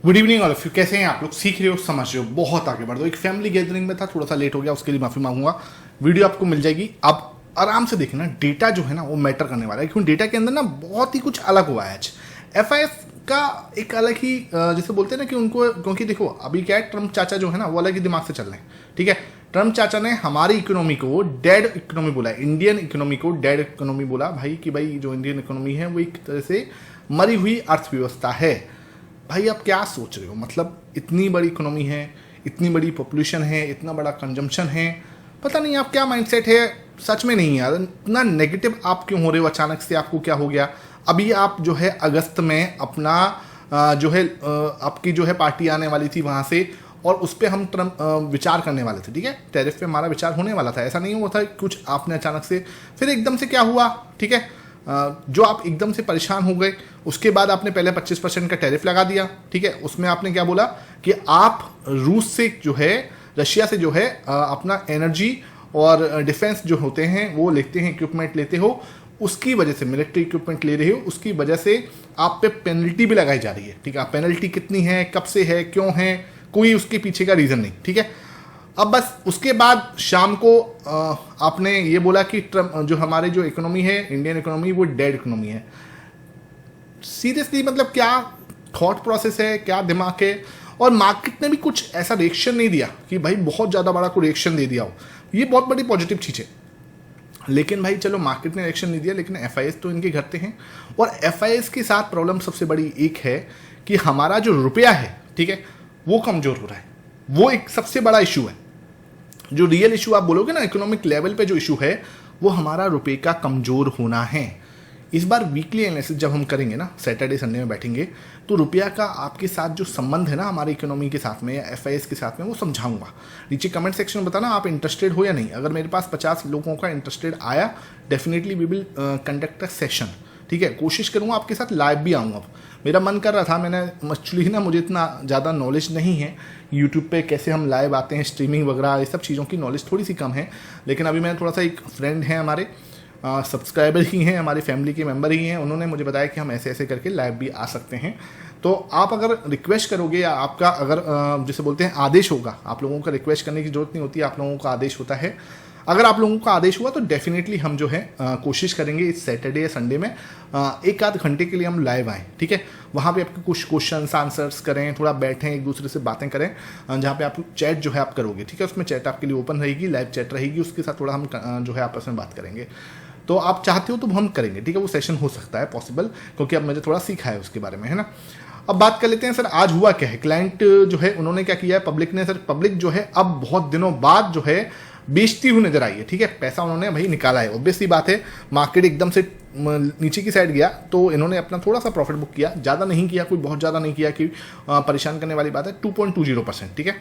Good evening all of you. कैसे हैं आप लोग? सीख रहे हो, समझ रहे हो, बहुत आगे बढ़ दो। एक फैमिली गैदरिंग में था, थोड़ा सा लेट हो गया, उसके लिए माफी मांगूंगा। वीडियो आपको मिल जाएगी, आप आराम से देखना। डेटा जो है ना वो मैटर करने वाला है, क्योंकि डेटा के अंदर ना बहुत ही कुछ अलग हुआ है आज। एफआईएस का एक अलग ही जैसे बोलते हैं ना कि उनको, क्योंकि देखो अभी क्या है, ट्रम्प चाचा जो है ना वो अलग ही दिमाग से चल रहे हैं। ठीक है, ट्रम्प चाचा ने हमारी इकोनॉमी को डेड इकोनॉमी बोला, इंडियन इकोनॉमी को डेड इकोनॉमी बोला भाई, कि भाई जो इंडियन इकोनॉमी है वो एक तरह से मरी हुई अर्थव्यवस्था है। भाई आप क्या सोच रहे हो? मतलब इतनी बड़ी इकोनॉमी है, इतनी बड़ी पॉपुलेशन है, इतना बड़ा कंजम्पशन है, पता नहीं आप क्या माइंडसेट है। सच में नहीं यार, इतना नेगेटिव आप क्यों हो रहे हो? अचानक से आपको क्या हो गया? अभी आप जो है अगस्त में अपना जो है आपकी जो है पार्टी आने वाली थी वहाँ से, और उस पर हम ट्रम्प विचार करने वाले थे। ठीक है, टैरिफ पे हमारा विचार होने वाला था, ऐसा नहीं हुआ था कुछ आपने अचानक से फिर एकदम से क्या हुआ। ठीक है, जो आप एकदम से परेशान हो गए, उसके बाद आपने पहले 25% का टैरिफ लगा दिया। ठीक है, उसमें आपने क्या बोला कि आप रूस से जो है, रशिया से जो है अपना एनर्जी और डिफेंस जो होते हैं वो लेते हैं, इक्विपमेंट लेते हो, उसकी वजह से मिलिट्री इक्विपमेंट ले रहे हो, उसकी वजह से आप पे पेनल्टी भी लगाई जा रही है। ठीक है, पेनल्टी कितनी है, कब से है, क्यों है, कोई उसके पीछे का रीज़न नहीं। ठीक है, अब बस उसके बाद शाम को आपने ये बोला कि जो हमारे जो इकोनॉमी है, इंडियन इकोनॉमी, वो डेड इकोनॉमी है। सीरियसली मतलब क्या थॉट प्रोसेस है, क्या दिमाग है? और मार्केट ने भी कुछ ऐसा रिएक्शन नहीं दिया कि भाई बहुत ज़्यादा बड़ा कोई रिएक्शन दे दिया हो, ये बहुत बड़ी पॉजिटिव चीज़ है। लेकिन भाई चलो मार्केट ने रिएक्शन नहीं दिया, लेकिन एफआईएस तो इनके घर पे हैं। और एफआईएस के साथ प्रॉब्लम सबसे बड़ी एक है कि हमारा जो रुपया है, ठीक है, वो कमज़ोर हो रहा है। वो एक सबसे बड़ा इशू है। जो रियल इशू आप बोलोगे ना, इकोनॉमिक लेवल पे जो इशू है वो हमारा रुपए का कमज़ोर होना है। इस बार वीकली एनालिसिस जब हम करेंगे ना, सैटरडे संडे में बैठेंगे, तो रुपया का आपके साथ जो संबंध है ना हमारी इकोनॉमी के साथ में या एफआईएस के साथ में, वो समझाऊंगा। नीचे कमेंट सेक्शन में बताना आप इंटरेस्टेड हो या नहीं। अगर मेरे पास 50 लोगों का इंटरेस्टेड आया, definitely we will conduct a session. ठीक है, कोशिश करूँगा आपके साथ लाइव भी आऊँगा। मेरा मन कर रहा था, मैंने एक्चुअली ना मुझे इतना ज़्यादा नॉलेज नहीं है यूट्यूब पे कैसे हम लाइव आते हैं, स्ट्रीमिंग वगैरह, ये सब चीज़ों की नॉलेज थोड़ी सी कम है। लेकिन अभी मैंने थोड़ा सा, एक फ्रेंड है हमारे, सब्सक्राइबर ही हैं, हमारी फैमिली के मेंबर ही हैं, उन्होंने मुझे बताया कि हम ऐसे ऐसे करके लाइव भी आ सकते हैं। तो आप अगर रिक्वेस्ट करोगे, या आपका अगर जैसे बोलते हैं आदेश होगा, आप लोगों का रिक्वेस्ट करने की जरूरत नहीं होती, आप लोगों का आदेश होता है। अगर आप लोगों का आदेश हुआ तो डेफिनेटली हम जो है कोशिश करेंगे इस सैटरडे या संडे में एक आध घंटे के लिए हम लाइव आएँ। ठीक है, वहाँ पे आपके कुछ क्वेश्चंस आंसर्स करें, थोड़ा बैठें, एक दूसरे से बातें करें, जहाँ पे आप चैट जो है आप करोगे। ठीक है, उसमें चैट आपके लिए ओपन रहेगी, लाइव चैट रहेगी, उसके साथ थोड़ा हम जो है आपस में बात करेंगे। तो आप चाहते हो तो हम करेंगे। ठीक है, वो सेशन हो सकता है पॉसिबल, क्योंकि अब मुझे थोड़ा सीखा है उसके बारे में, है ना। अब बात कर लेते हैं सर, आज हुआ क्या है। क्लाइंट जो है उन्होंने क्या किया है, पब्लिक ने, सर पब्लिक जो है अब बहुत दिनों बाद जो है बेचती हुई नजर आई है। ठीक है, पैसा उन्होंने भाई निकाला है, ऑब्वियस सी बात है। मार्केट एकदम से नीचे की साइड गया तो इन्होंने अपना थोड़ा सा प्रॉफिट बुक किया, ज़्यादा नहीं किया, कोई बहुत ज़्यादा नहीं किया कि परेशान करने वाली बात है। 2.20%। ठीक है,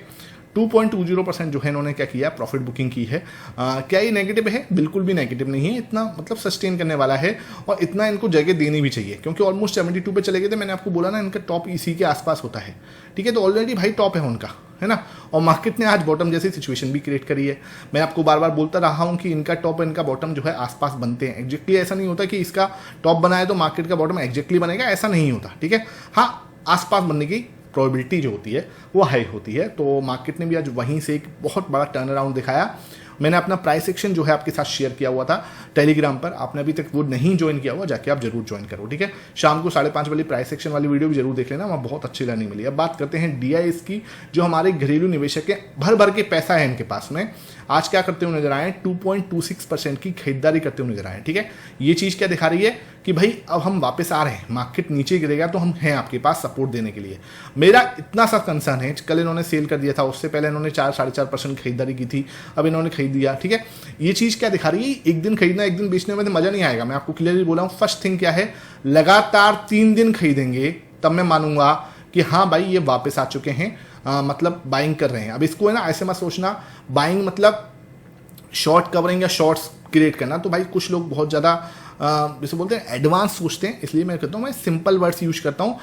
2.20% जो है इन्होंने क्या किया, प्रॉफिट बुकिंग की है। क्या ये नेगेटिव है? बिल्कुल भी नेगेटिव नहीं है, इतना मतलब सस्टेन करने वाला है, और इतना इनको जगह देनी भी चाहिए, क्योंकि ऑलमोस्ट 72 पे चले गए थे। मैंने आपको बोला ना इनका टॉप इसी के आसपास होता है। ठीक है, तो ऑलरेडी भाई टॉप है उनका, है ना। और मार्केट ने आज बॉटम जैसी सिचुएशन भी क्रिएट करी है। मैं आपको बार बार बोलता रहा हूँ कि इनका टॉप और इनका बॉटम जो है आसपास बनते हैं। एग्जैक्टली ऐसा नहीं होता कि इसका टॉप बनाए तो मार्केट का बॉटम एग्जैक्टली बनेगा, ऐसा नहीं होता। ठीक है, हाँ, आसपास बनने की प्रोबेबिलिटी जो होती है वो हाई होती है। तो मार्केट ने भी आज वहीं से एक बहुत बड़ा टर्न अराउंड दिखाया। मैंने अपना प्राइस सेक्शन जो है आपके साथ शेयर किया हुआ था टेलीग्राम पर, आपने अभी तक वो नहीं ज्वाइन किया हुआ, जाके आप जरूर ज्वाइन करो। ठीक है, शाम को 5:30 वाली प्राइस सेक्शन वाली वीडियो भी जरूर देख लेना, वहाँ बहुत अच्छी लर्निंग मिली। अब बात करते हैं डीआईएस की, जो हमारे घरेलू निवेशक है, भर भर के पैसा है इनके पास में, आज क्या करते हुए नजर आए, 2.26% की खरीदारी करते हुए नजर आए। ठीक है, ये चीज़ क्या दिखा रही है कि भाई अब हम वापस आ रहे हैं, मार्केट नीचे गिरेगा तो हम हैं आपके पास सपोर्ट देने के लिए। मेरा इतना सा कंसर्न है, कल इन्होंने सेल कर दिया था, उससे पहले इन्होंने 4-4.5% खरीदारी की थी, अब इन्होंने खरीद दिया। ठीक है, ये चीज़ क्या दिखा रही है, एक दिन खरीदना एक दिन बेचने में तो मजा नहीं आएगा। मैं आपको क्लियरली बोला हूँ, फर्स्ट थिंग क्या है, लगातार 3 दिन खरीदेंगे तब मैं मानूंगा कि हाँ भाई ये वापस आ चुके हैं, मतलब बाइंग कर रहे हैं। अब इसको है ना ऐसे मत सोचना बाइंग मतलब शॉर्ट कवरिंग या शॉर्ट्स क्रिएट करना। तो भाई कुछ लोग बहुत ज़्यादा जैसे बोलते हैं एडवांस सोचते हैं, इसलिए मैं कहता हूँ मैं सिंपल वर्ड्स यूज करता हूँ,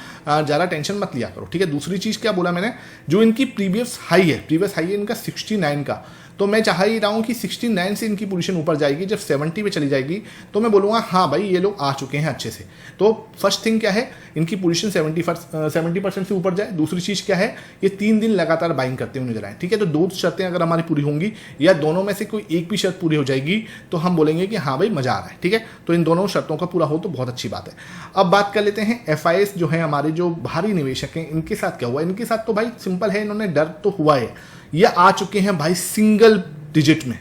ज़्यादा टेंशन मत लिया करो। ठीक है, दूसरी चीज़ क्या बोला मैंने, जो इनकी प्रीवियस हाई है इनका 69 का, तो मैं चाह ही रहा हूँ कि 69 से इनकी पोजीशन ऊपर जाएगी, जब 70 पे चली जाएगी तो मैं बोलूँगा हाँ भाई ये लोग आ चुके हैं अच्छे से। तो फर्स्ट थिंग क्या है, इनकी पोजीशन 70% से ऊपर जाए। दूसरी चीज़ क्या है, ये 3 दिन लगातार बाइंग करते हुए नजर आए, ठीक है। तो 2 शर्तें अगर हमारी पूरी होंगी या दोनों में से कोई एक भी शर्त पूरी हो जाएगी तो हम बोलेंगे कि हाँ भाई मजा आ रहा है, ठीक है। तो इन दोनों शर्तों का पूरा हो तो बहुत अच्छी बात है। अब बात कर लेते हैं FIS जो है हमारे जो भारी निवेशक हैं, इनके साथ क्या हुआ। इनके साथ तो भाई सिंपल है, इन्होंने डर तो हुआ है, ये आ चुके हैं भाई सिंगल डिजिट में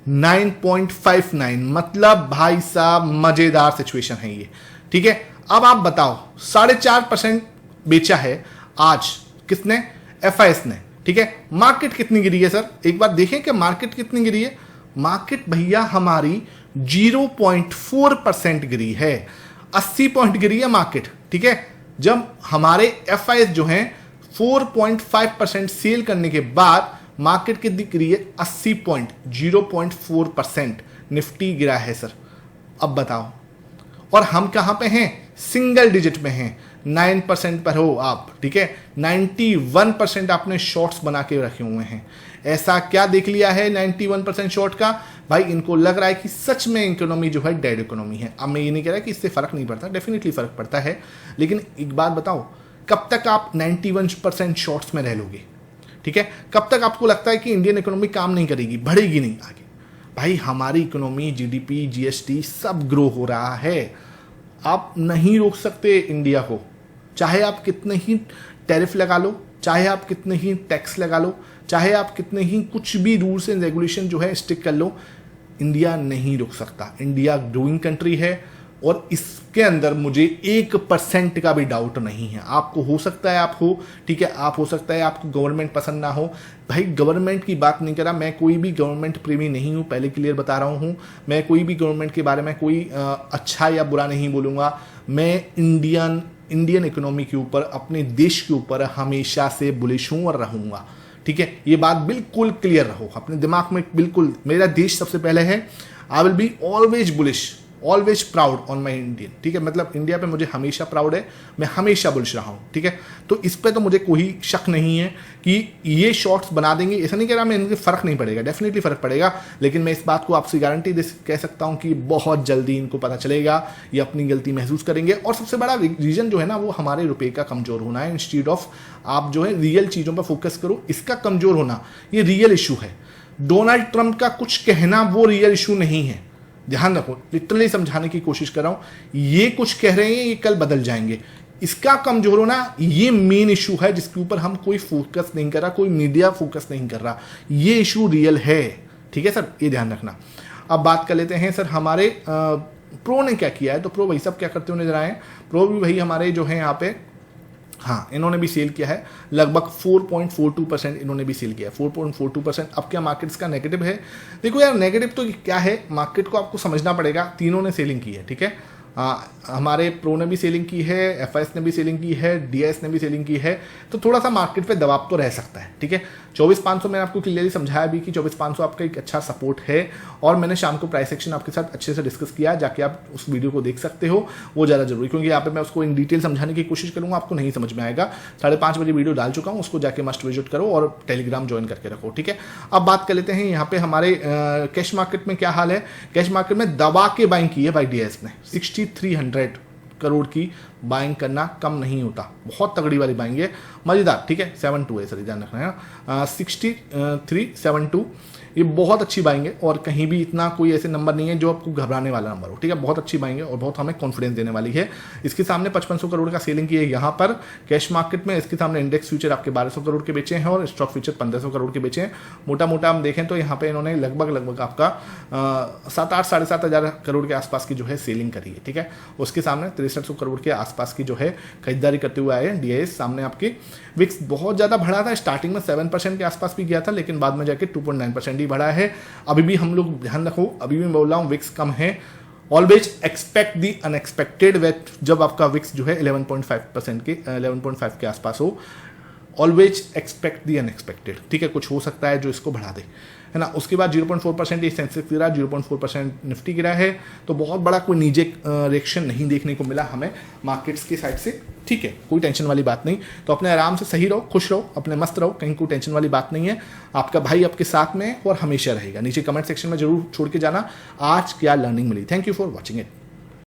9.59, मतलब भाई साहब मजेदार सिचुएशन है ये, ठीक है। अब आप बताओ 4.5% बेचा है आज किसने, FIS ने, ठीक है। मार्केट कितनी गिरी है सर, एक बार देखें कि मार्केट कितनी गिरी है। मार्केट भैया हमारी 0.4% गिरी है, 80 पॉइंट गिरी है मार्केट, ठीक है। जब हमारे FIS जो हैं 4.5% सेल करने के बाद मार्केट कितनी गिरी है, 80 पॉइंट, 0.4% निफ्टी गिरा है सर। अब बताओ, और हम कहां पे हैं, सिंगल डिजिट में हैं, 9% पर हो आप, ठीक है। 91% आपने शॉर्ट्स बना के रखे हुए हैं। ऐसा क्या देख लिया है 91% शॉर्ट का, भाई इनको लग रहा है कि सच में इकोनॉमी जो है डेड इकोनॉमी है। अब मैं ये नहीं कह रहा कि इससे फर्क नहीं पड़ता, डेफिनेटली फर्क पड़ता है, लेकिन एक बात बताओ, कब तक आप 91% शॉर्ट्स में रह लोगे, ठीक है। कब तक आपको लगता है कि इंडियन इकोनॉमी काम नहीं करेगी, बढ़ेगी नहीं आगे। भाई हमारी इकोनॉमी, GDP, GST सब ग्रो हो रहा है, आप नहीं रोक सकते इंडिया को। चाहे आप कितने ही टैरिफ लगा लो, चाहे आप कितने ही टैक्स लगा लो, चाहे आप कितने ही कुछ भी रूल्स एंड रेगुलेशन जो है स्टिक कर लो, इंडिया नहीं रुक सकता। इंडिया ग्रोइंग कंट्री है और इसके अंदर मुझे 1% का भी डाउट नहीं है। आपको हो सकता है आप हो, ठीक है, आप हो सकता है आपको गवर्नमेंट पसंद ना हो। भाई गवर्नमेंट की बात नहीं कर रहा, मैं कोई भी गवर्नमेंट प्रेमी नहीं हूं, पहले क्लियर बता रहा हूं। मैं कोई भी गवर्नमेंट के बारे में कोई अच्छा या बुरा नहीं बोलूंगा। मैं इंडियन इकोनॉमी के ऊपर, अपने देश के ऊपर हमेशा से बुलिश हूं और रहूंगा, ठीक है। ये बात बिल्कुल क्लियर रहो अपने दिमाग में, बिल्कुल। मेरा देश सबसे पहले है, I will be always bullish, always proud on my Indian, ठीक है। मतलब इंडिया पे मुझे हमेशा प्राउड है, मैं हमेशा बुलिश रहा हूँ, ठीक है। तो इस पे तो मुझे कोई शक नहीं है कि ये शॉर्ट्स बना देंगे। ऐसा नहीं कह रहा मैं, इनके फर्क नहीं पड़ेगा, डेफिनेटली फर्क पड़ेगा, लेकिन मैं इस बात को आपसे गारंटी दे कह सकता हूँ कि बहुत जल्दी इनको पता चलेगा, ये अपनी गलती महसूस करेंगे। और सबसे बड़ा रीजन जो है ना, वो हमारे रुपये का कमजोर होना है। इंस्टीड ऑफ आप जो है रियल चीज़ों पर फोकस करो, इसका कमजोर होना ये रियल इशू है। डोनाल्ड ट्रंप का कुछ कहना वो रियल इशू नहीं है, ध्यान रखो। लिटरली समझाने की कोशिश कर रहा हूं, ये कुछ कह रहे हैं, ये कल बदल जाएंगे। इसका कमजोर होना ये मेन इशू है, जिसके ऊपर हम कोई फोकस नहीं कर रहा, कोई मीडिया फोकस नहीं कर रहा। ये इशू रियल है, ठीक है सर, ये ध्यान रखना। अब बात कर लेते हैं सर हमारे प्रो ने क्या किया है। तो प्रो भाई सब क्या करते हुए नजर आए। प्रो भी भाई हमारे जो है यहाँ पे, हाँ इन्होंने भी सेल किया है, लगभग 4.42% इन्होंने भी सेल किया है, 4.42%। अब क्या मार्केट्स का नेगेटिव है, देखो यार नेगेटिव तो क्या है, मार्केट को आपको समझना पड़ेगा। तीनों ने सेलिंग की है, ठीक है। हमारे प्रो ने भी सेलिंग की है, FIS ने भी सेलिंग की है, DIS ने भी सेलिंग की है। तो थोड़ा सा मार्केट पे दबाव तो रह सकता है, ठीक है। 24,500 मैंने आपको क्लियरली समझाया भी कि 24,500 आपका एक अच्छा सपोर्ट है। और मैंने शाम को प्राइस एक्शन आपके साथ अच्छे से डिस्कस किया, जाके आप उस वीडियो को देख सकते हो, वो ज़्यादा जरूरी, क्योंकि यहाँ पे मैं उसको इन डिटेल समझाने की कोशिश करूँगा, आपको नहीं समझ में आएगा। 5:30 बजे वीडियो डाल चुका हूँ, उसको जाके मस्ट विजिट करो और टेलीग्राम ज्वाइन करके रखो, ठीक है। अब बात कर लेते हैं यहाँ पे हमारे कैश मार्केट में क्या हाल है। कैश मार्केट में दबा के बाइंग की है भाई DIS ने, 6,300 करोड़ की बाइंग करना कम नहीं होता, बहुत तगड़ी वाली बाइंग है, मजेदार, ठीक है। 72 है सर, ध्यान रखना है ना, 6372, ये बहुत अच्छी बाइंग है। और कहीं भी इतना कोई ऐसे नंबर नहीं है जो आपको घबराने वाला नंबर हो, ठीक है। बहुत अच्छी बाइंग है और बहुत हमें कॉन्फिडेंस देने वाली है। इसके सामने 5500 करोड़ का सेलिंग की है यहाँ पर कैश मार्केट में। इसके सामने इंडेक्स फ्यूचर आपके 1200 करोड़ के बेचे हैं और स्टॉक फ्यूचर 1500 करोड़ के बेचे हैं। मोटा मोटा हम देखें तो यहाँ पे इन्होंने लगभग आपका 7-8 साढ़े 7 हज़ार करोड़ के आसपास की जो है सेलिंग करी है, ठीक है। उसके सामने 6300 करोड़ के आसपास की जो है खरीदारी करते हुए आए हैं DIS। सामने आपकी विक्स बहुत ज़्यादा बढ़ा था, स्टार्टिंग में 7% के आसपास भी गया था, लेकिन बाद में जाके 2.9% बढ़ा है। अभी भी हम लोग ध्यान रखो, अभी भी बोल रहा हूं विक्स कम है। ऑलवेज एक्सपेक्ट दी अनएक्सपेक्टेड, जब आपका विक्स जो है 11.5% के 11.5 के आसपास हो, ऑलवेज एक्सपेक्ट दी अनएक्सपेक्टेड, ठीक है। कुछ हो सकता है जो इसको बढ़ा दे। है ना। उसके बाद 0.4% ये सेंसेक्स गिरा, 0.4% निफ्टी गिरा है। तो बहुत बड़ा कोई नीचे रिएक्शन नहीं देखने को मिला हमें मार्केट्स की साइड से। ठीक है, कोई टेंशन वाली बात नहीं। तो अपने आराम से सही रहो, खुश रहो, अपने मस्त रहो, कहीं कोई टेंशन वाली बात नहीं है। आपका भाई आपके साथ में और हमेशा रहेगा। नीचे कमेंट सेक्शन में जरूर छोड़ के जाना आज क्या लर्निंग मिली। Thank you for watching it.